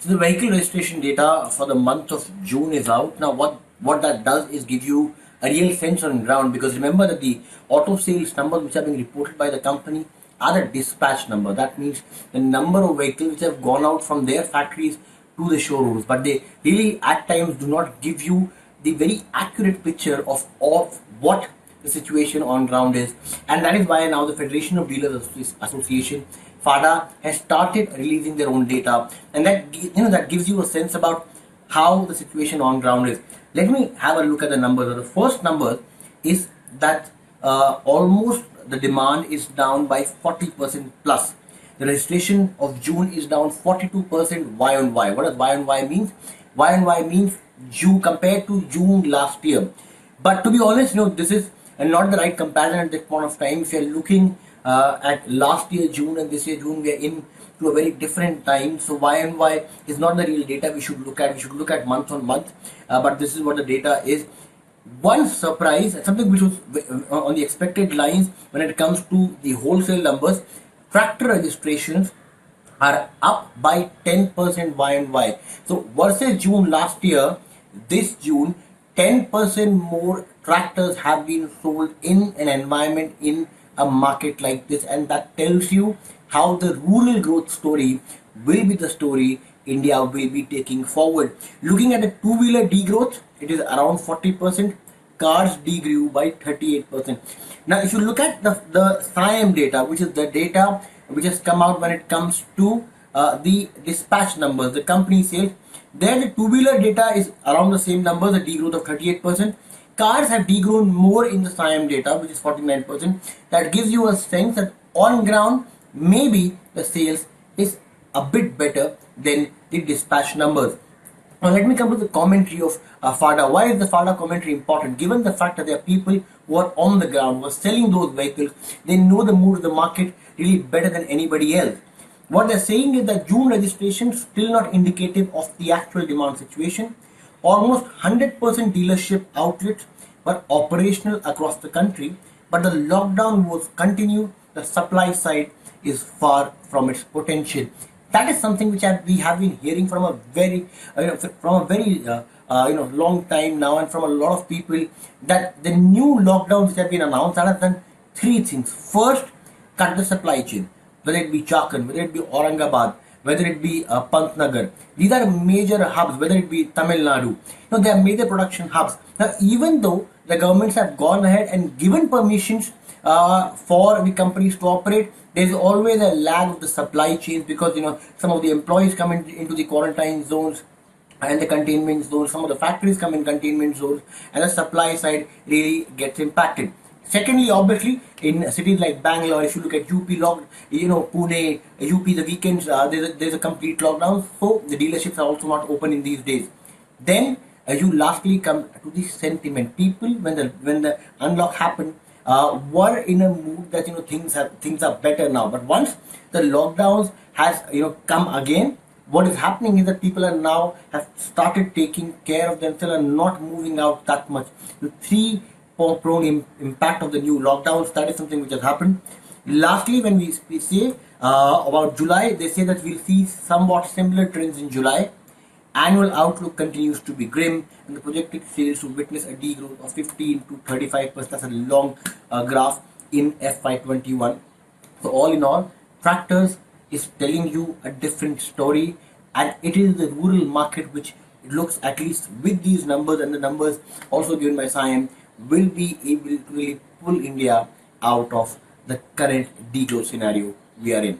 So the vehicle registration data for the month of June is out. Now what that does is give you a real sense on ground, because remember that the auto sales numbers which are being reported by the company are the dispatch number. That means the number of vehicles which have gone out from their factories to the showrooms, but they really at times do not give you the very accurate picture of what the situation on ground is. And that is why now the Federation of Dealers Association, FADA, has started releasing their own data, and that gives you a sense about how the situation on ground is. Let me have a look at the numbers. The first number is that almost the demand is down by 40% plus. The registration of June is down 42% Y on Y. What does Y on Y means? Y on Y means June compared to June last year. But to be honest, this is not the right comparison at this point of time. If you are looking at last year June and this year June, we are in to a very different time. So Y and Y is not the real data we should look at. We should look at month on month. But this is what the data is. One surprise, something which was on the expected lines when it comes to the wholesale numbers, tractor registrations are up by 10% Y and Y. So versus June last year, this June, 10% more tractors have been sold in an environment, in a market like this, and that tells you how the rural growth story will be the story India will be taking forward. Looking at the two-wheeler degrowth, it is around 40%. Cars degrew by 38%. Now, if you look at the SIAM data, which is the data which has come out when it comes to the dispatch numbers, the company sales, there the two-wheeler data is around the same numbers, a degrowth of 38%. Cars have degrown more in the SIAM data, which is 49%. That gives you a sense that on ground, maybe the sales is a bit better than the dispatch numbers. Now let me come to the commentary of FADA. Why is the FADA commentary important? Given the fact that there are people who are on the ground, who are selling those vehicles, they know the mood of the market really better than anybody else. What they're saying is that June registration is still not indicative of the actual demand situation. Almost 100% dealership outlets were operational across the country, but the lockdown was continued. The supply side is far from its potential. That is something which we have been hearing from a very, long time now, and from a lot of people, that the new lockdowns which have been announced have done three things. First, cut the supply chain, whether it be Chakan, whether it be Aurangabad, whether it be Pantnagar. These are major hubs, whether it be Tamil Nadu. They are major production hubs. Now, even though the governments have gone ahead and given permissions for the companies to operate, there is always a lag of the supply chains, because some of the employees come into the quarantine zones and the containment zones. Some of the factories come in containment zones, and the supply side really gets impacted. Secondly, obviously, in cities like Bangalore, if you look at UP Pune, UP, the weekends, there's a complete lockdown, so the dealerships are also not open in these days. Then, you lastly come to the sentiment. People, when the unlock happened, were in a mood that things are better now. But once the lockdowns has come again, what is happening is that people are now have started taking care of themselves and not moving out that much. The three prone impact of the new lockdowns, that is something which has happened. Lastly, when we say about July, they say that we'll see somewhat similar trends in July. Annual outlook continues to be grim, and the projected sales will witness a degrowth of 15 to 35%. That's a long graph in FY21. So all in all, tractors is telling you a different story, and it is the rural market which it looks, at least with these numbers and the numbers also given by SIAM, will be able to really pull India out of the current degrowth scenario we are in.